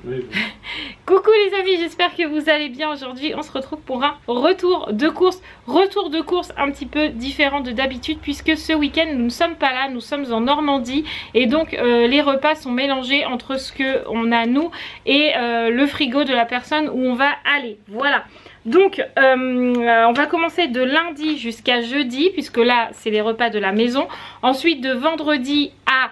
Oui, oui. Coucou les amis, j'espère que vous allez bien. Aujourd'hui on se retrouve pour un retour de course un petit peu différent de d'habitude, puisque ce week-end nous ne sommes pas là, nous sommes en Normandie, et donc les repas sont mélangés entre ce que on a nous et le frigo de la personne où on va aller. Voilà, donc on va commencer de lundi jusqu'à jeudi, puisque là c'est les repas de la maison. Ensuite de vendredi à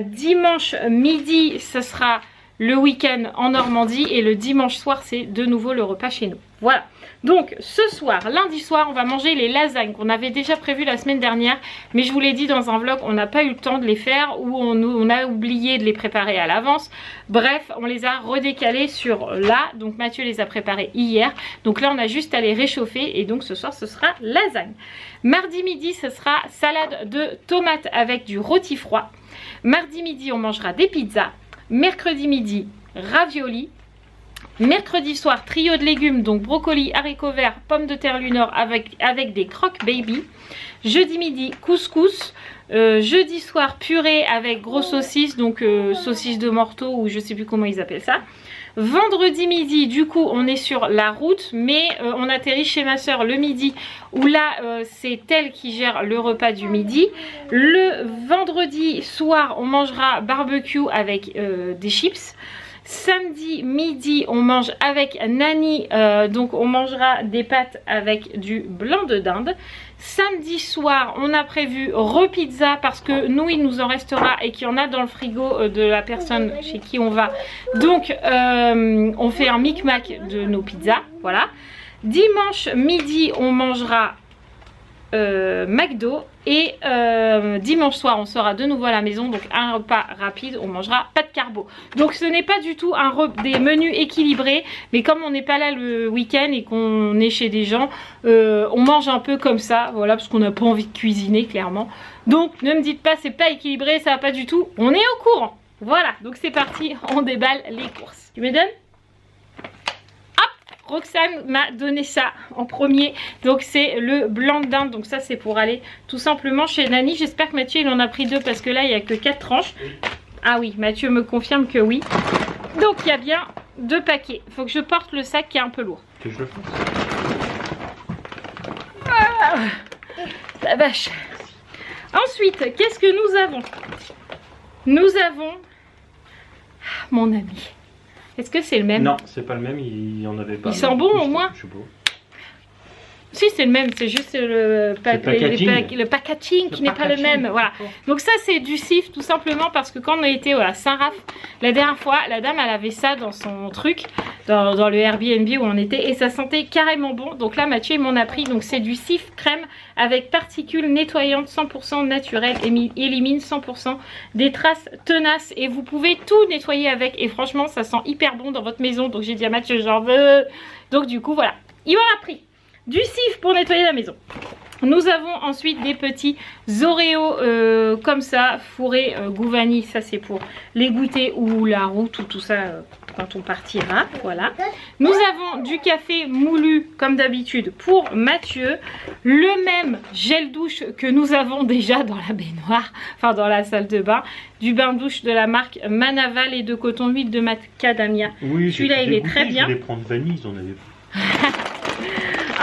dimanche midi, ce sera le week-end en Normandie, et le dimanche soir c'est de nouveau le repas chez nous. Voilà, donc ce soir, lundi soir, on va manger les lasagnes qu'on avait déjà prévues la semaine dernière, mais je vous l'ai dit dans un vlog, on n'a pas eu le temps de les faire, ou on a oublié de les préparer à l'avance. Bref, on les a redécalés sur là, donc Mathieu les a préparés hier, donc là on a juste à les réchauffer, et donc ce soir ce sera lasagne. Mardi midi, ce sera salade de tomates avec du rôti froid. Mardi midi, on mangera des pizzas. Mercredi midi, ravioli. Mercredi soir, trio de légumes, donc brocoli, haricots verts, pommes de terre Lunor avec des croque baby. Jeudi midi, couscous. Jeudi soir, purée avec gros saucisses, donc saucisses de morteau, ou je sais plus comment ils appellent ça. Vendredi midi, du coup on est sur la route, mais on atterrit chez ma soeur le midi, où là c'est elle qui gère le repas du midi. Le vendredi soir, on mangera barbecue avec des chips. Samedi midi, on mange avec Nani, donc on mangera des pâtes avec du blanc de dinde. Samedi soir, on a prévu repizza, parce que nous il nous en restera et qu'il y en a dans le frigo de la personne chez qui on va. Donc on fait un micmac de nos pizzas, voilà. Dimanche midi, on mangera McDo, et dimanche soir on sera de nouveau à la maison, donc un repas rapide, on mangera pas de carbo. Donc ce n'est pas du tout des menus équilibrés, mais comme on n'est pas là le week-end et qu'on est chez des gens, on mange un peu comme ça, voilà, parce qu'on n'a pas envie de cuisiner clairement. Donc ne me dites pas c'est pas équilibré, ça va pas du tout, on est au courant. Voilà, donc c'est parti, on déballe les courses. Tu me donnes? Roxane m'a donné ça en premier, donc c'est le blanc de dinde, donc ça c'est pour aller tout simplement chez Nani. J'espère que Mathieu il en a pris 2, parce que là il n'y a que 4 tranches. Ah oui, Mathieu me confirme que oui, donc il y a bien 2 paquets. Il faut que je porte le sac qui est un peu lourd. Que je le fasse. Ah, la vache. Ensuite, qu'est-ce que nous avons? Nous avons mon ami. Est-ce que c'est le même? Non, c'est pas le même, il y en avait pas. Il sent bon au moins? Je sais pas. Si, c'est le même, c'est juste le packaging qui n'est pas le même. Voilà. Donc ça c'est du Cif, tout simplement parce que quand on a été à Saint-Raph la dernière fois, la dame elle avait ça dans son truc, dans le Airbnb où on était, et ça sentait carrément bon. Donc là Mathieu il m'en a pris, donc c'est du Cif crème avec particules nettoyantes 100% naturelles, élimine 100% des traces tenaces, et vous pouvez tout nettoyer avec, et franchement ça sent hyper bon dans votre maison. Donc j'ai dit à Mathieu j'en veux, donc du coup voilà, il m'en a pris. Du Cif pour nettoyer la maison. Nous avons ensuite des petits Oreos comme ça, fourrés goût vanille. Ça c'est pour les goûter, ou la route, ou tout ça quand on partira. Voilà. Nous avons du café moulu comme d'habitude pour Mathieu. Le même gel douche que nous avons déjà dans la baignoire, enfin dans la salle de bain. Du bain douche de la marque Manaval et de coton huile de macadamia. Oui, celui-là il est très bien. Je voulais prendre vanille, ils en avaient pas.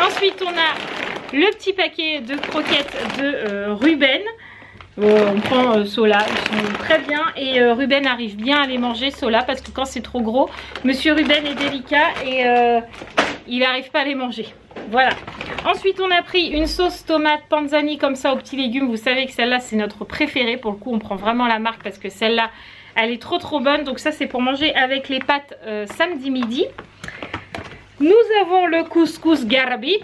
Ensuite on a le petit paquet de croquettes de Ruben. On prend Sola, ils sont très bien, et Ruben arrive bien à les manger, Sola, parce que quand c'est trop gros, monsieur Ruben est délicat et il n'arrive pas à les manger. Voilà. Ensuite on a pris une sauce tomate panzani comme ça aux petits légumes. Vous savez que celle-là c'est notre préférée, pour le coup on prend vraiment la marque parce que celle-là elle est trop bonne. Donc ça c'est pour manger avec les pâtes samedi midi. Nous avons le couscous garbit,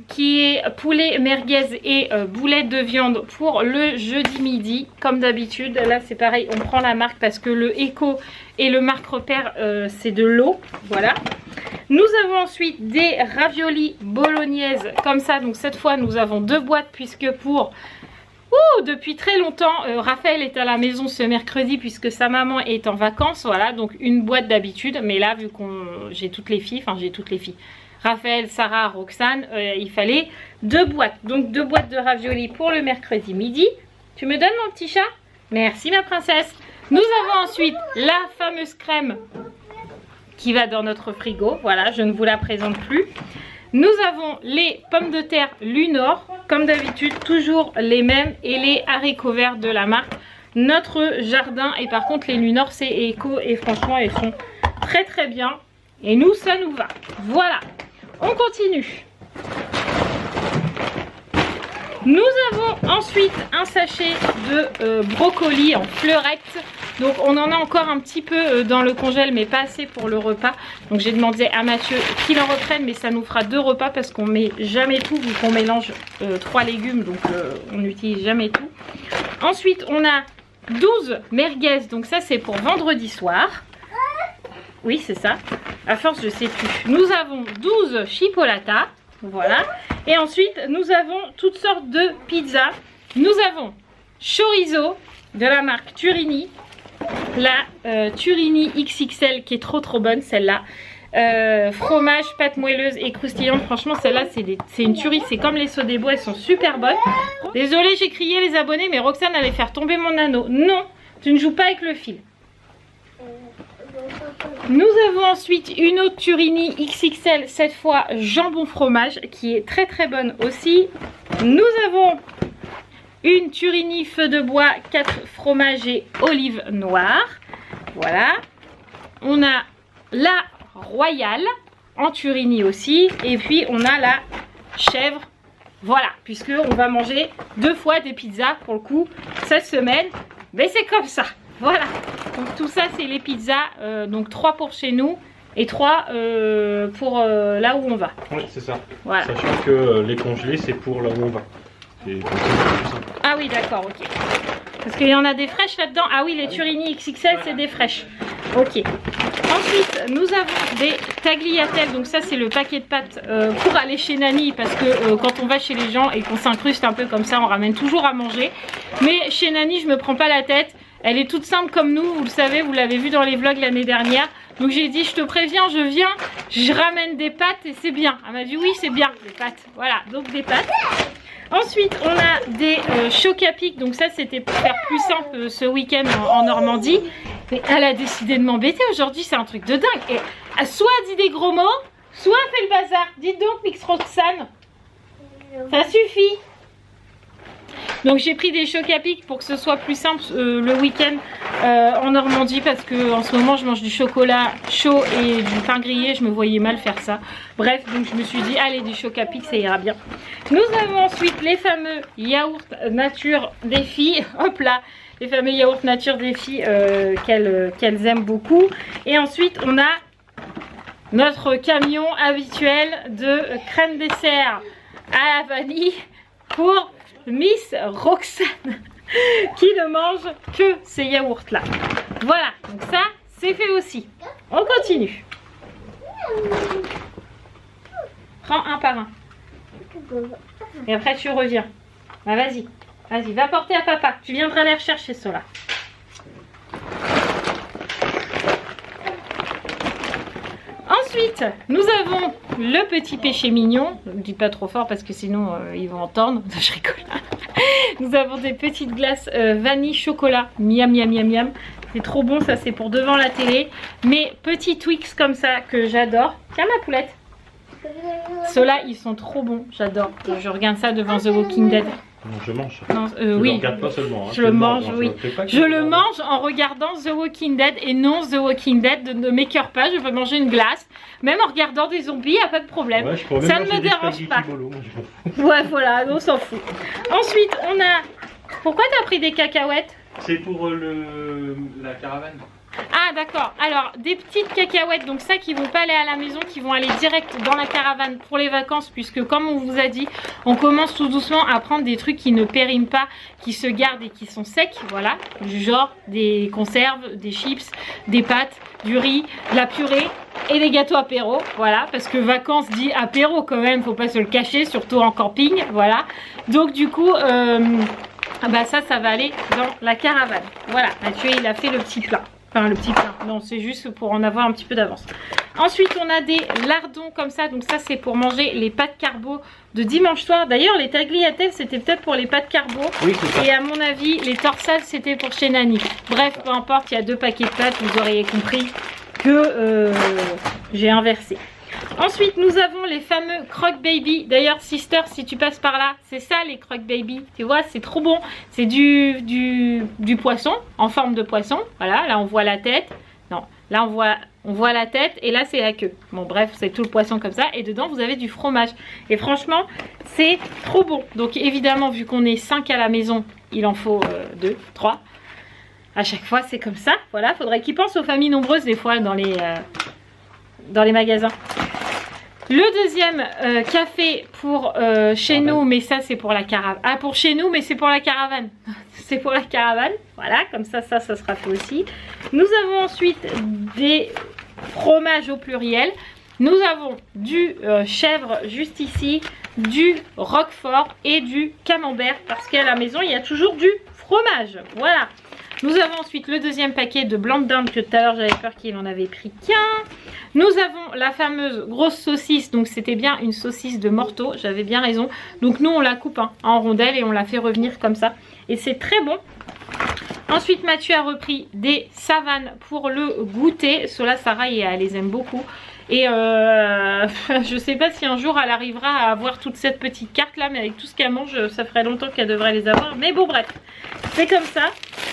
qui est poulet merguez et boulettes de viande pour le jeudi midi. Comme d'habitude, là c'est pareil, on prend la marque parce que le Eco et le marque repère c'est de l'eau. Voilà. Nous avons ensuite des raviolis bolognaises comme ça. Donc cette fois nous avons 2 boîtes, puisque pour... depuis très longtemps, Raphaël est à la maison ce mercredi puisque sa maman est en vacances. Voilà, donc une boîte d'habitude. Mais là, vu qu'on j'ai toutes les filles, Raphaël, Sarah, Roxane, il fallait 2 boîtes. Donc 2 boîtes de raviolis pour le mercredi midi. Tu me donnes mon petit chat? Merci ma princesse. Nous avons ensuite la fameuse crème qui va dans notre frigo. Voilà, je ne vous la présente plus. Nous avons les pommes de terre Lunor, comme d'habitude, toujours les mêmes, et les haricots verts de la marque Notre Jardin. Et par contre, les Lunor, c'est éco et franchement, elles sont très très bien. Et nous, ça nous va. Voilà, on continue. Nous avons ensuite un sachet de brocoli en fleurette. Donc on en a encore un petit peu dans le congèle, mais pas assez pour le repas. Donc j'ai demandé à Mathieu qu'il en reprenne, mais ça nous fera 2 repas parce qu'on met jamais tout vu qu'on mélange 3 légumes, donc on n'utilise jamais tout. Ensuite on a 12 merguez, donc ça c'est pour vendredi soir. Oui c'est ça, à force je sais plus. Nous avons 12 chipolata, voilà. Et ensuite nous avons toutes sortes de pizzas. Nous avons chorizo de la marque Turini. La Turini XXL qui est trop bonne celle-là. Fromage, pâte moelleuse et croustillante. Franchement celle-là c'est une tuerie. C'est comme les Sodebo, elles sont super bonnes. Désolée j'ai crié les abonnés, mais Roxane allait faire tomber mon anneau. Non, tu ne joues pas avec le fil. Nous avons ensuite une autre Turini XXL, cette fois jambon fromage, qui est très bonne aussi. Nous avons une Turini feu de bois, 4 fromages et olive noire. Voilà. On a la royale en Turini aussi. Et puis on a la chèvre. Voilà, puisque on va manger 2 fois des pizzas pour le coup cette semaine. Mais c'est comme ça. Voilà. Donc tout ça c'est les pizzas. Donc 3 pour chez nous et 3 pour là où on va. Oui, c'est ça. Voilà. Sachant que les congelés c'est pour là où on va. Ah oui d'accord, ok. Parce qu'il y en a des fraîches là-dedans. Ah oui, les Turini XXL c'est des fraîches. Ok. Ensuite nous avons des tagliatelles. Donc ça c'est le paquet de pâtes pour aller chez Nani. Parce que quand on va chez les gens et qu'on s'incruste un peu comme ça, on ramène toujours à manger. Mais chez Nani je me prends pas la tête. Elle est toute simple comme nous, vous le savez, vous l'avez vu dans les vlogs l'année dernière. Donc j'ai dit, je te préviens, je viens, je ramène des pâtes et c'est bien. Elle m'a dit, oui, c'est bien, les pâtes. Voilà, donc des pâtes. Ensuite, on a des chocs à pic. Donc ça, c'était pour faire plus simple ce week-end en Normandie. Mais elle a décidé de m'embêter aujourd'hui, c'est un truc de dingue. Et soit elle dit des gros mots, soit elle fait le bazar. Dites donc, Mix Roxane, ça suffit. Donc j'ai pris des chocs à pic pour que ce soit plus simple le week-end en Normandie, parce que en ce moment je mange du chocolat chaud et du pain grillé, je me voyais mal faire ça. Bref, donc je me suis dit allez, du chocs à pic ça ira bien. Nous avons ensuite les fameux yaourts nature des filles, hop là, les fameux yaourts nature des filles qu'elles aiment beaucoup. Et ensuite on a notre camion habituel de crème dessert à la vanille pour Miss Roxane qui ne mange que ces yaourts là. Voilà, donc ça c'est fait aussi. On continue. Prends un par un. Et après tu reviens. Bah vas-y, vas-y, va porter à papa. Tu viendras les rechercher ceux-là. Ensuite, nous avons le petit péché mignon. Je ne dis pas trop fort parce que sinon ils vont entendre. Je rigole. Nous avons des petites glaces vanille chocolat. Miam miam miam miam. C'est trop bon, ça c'est pour devant la télé. Mes petits Twix comme ça que j'adore. Tiens ma poulette. Ceux-là ils sont trop bons, j'adore. Je regarde ça devant The Walking Dead. Non, je mange. Non, Je oui. le regarde pas seulement. Hein, Je le mange, oui. Je le mange en regardant The Walking Dead et non The Walking Dead. Ne m'écœure pas, je peux manger une glace. Même en regardant des zombies, il n'y a pas de problème. Ouais, ça ne me dérange pas. Ouais, voilà, on s'en fout. Ensuite, on a... Pourquoi tu as pris des cacahuètes? C'est pour la caravane. Ah d'accord, alors des petites cacahuètes, donc ça qui vont pas aller à la maison, qui vont aller direct dans la caravane pour les vacances, puisque comme on vous a dit, on commence tout doucement à prendre des trucs qui ne périment pas, qui se gardent et qui sont secs, voilà, du genre des conserves, des chips, des pâtes, du riz, de la purée et des gâteaux apéro, voilà, parce que vacances dit apéro quand même, faut pas se le cacher, surtout en camping, voilà, donc du coup... bah ça va aller dans la caravane. Voilà, Mathieu il a fait le petit plat. Enfin le petit plat, non c'est juste pour en avoir un petit peu d'avance. Ensuite on a des lardons comme ça. Donc ça c'est pour manger les pâtes carbo de dimanche soir. D'ailleurs les tagliatelles c'était peut-être pour les pâtes carbo. Oui, c'est ça. Et à mon avis les torsades c'était pour chez Nani. Bref peu importe, il y a 2 paquets de pâtes, vous auriez compris. que j'ai inversé. Ensuite, nous avons les fameux Croc Baby. D'ailleurs, Sister, si tu passes par là, c'est ça les Croc Baby. Tu vois, c'est trop bon. C'est du poisson, en forme de poisson. Voilà, là on voit la tête. Non, là on voit la tête et là c'est la queue. Bon bref, c'est tout le poisson comme ça. Et dedans, vous avez du fromage. Et franchement, c'est trop bon. Donc évidemment, vu qu'on est 5 à la maison, il en faut 2, 3. À chaque fois, c'est comme ça. Voilà, faudrait qu'ils pensent aux familles nombreuses des fois dans les magasins. Le deuxième café pour chez nous, mais ça c'est pour la caravane. Ah, pour chez nous, mais c'est pour la caravane. C'est pour la caravane. Voilà, comme ça sera fait aussi. Nous avons ensuite des fromages au pluriel. Nous avons du chèvre juste ici, du roquefort et du camembert. Parce qu'à la maison, il y a toujours du fromage. Voilà. Nous avons ensuite le deuxième paquet de blanc de dinde que tout à l'heure j'avais peur qu'il en avait pris qu'un. Nous avons la fameuse grosse saucisse, donc c'était bien une saucisse de morteau, j'avais bien raison. Donc nous on la coupe en rondelles et on la fait revenir comme ça. Et c'est très bon. Ensuite Mathieu a repris des savanes pour le goûter. Ceux-là Sarah elle les aime beaucoup. Et je sais pas si un jour elle arrivera à avoir toute cette petite carte là, mais avec tout ce qu'elle mange, ça ferait longtemps qu'elle devrait les avoir. Mais bon bref, c'est comme ça.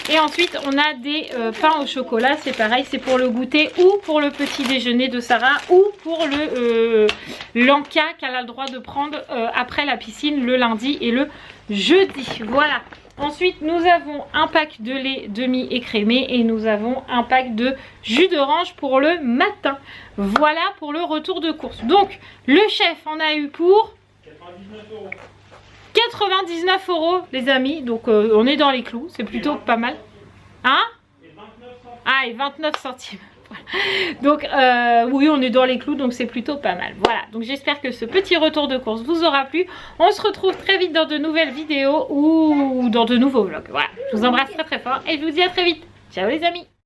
Et ensuite on a des pains au chocolat, c'est pareil, c'est pour le goûter ou pour le petit déjeuner de Sarah ou pour le l'enca qu'elle a le droit de prendre après la piscine le lundi et le jeudi. Voilà. Ensuite, nous avons un pack de lait demi-écrémé et nous avons un pack de jus d'orange pour le matin. Voilà pour le retour de course. Donc, le chef en a eu pour 99 €. 99 € les amis. Donc, on est dans les clous. C'est plutôt pas mal. Hein? Ah, et 29 centimes. Donc oui, on est dans les clous, donc c'est plutôt pas mal. Voilà, donc j'espère que ce petit retour de course vous aura plu. On se retrouve très vite dans de nouvelles vidéos ou dans de nouveaux vlogs. Voilà, je vous embrasse très très fort et je vous dis à très vite. Ciao les amis.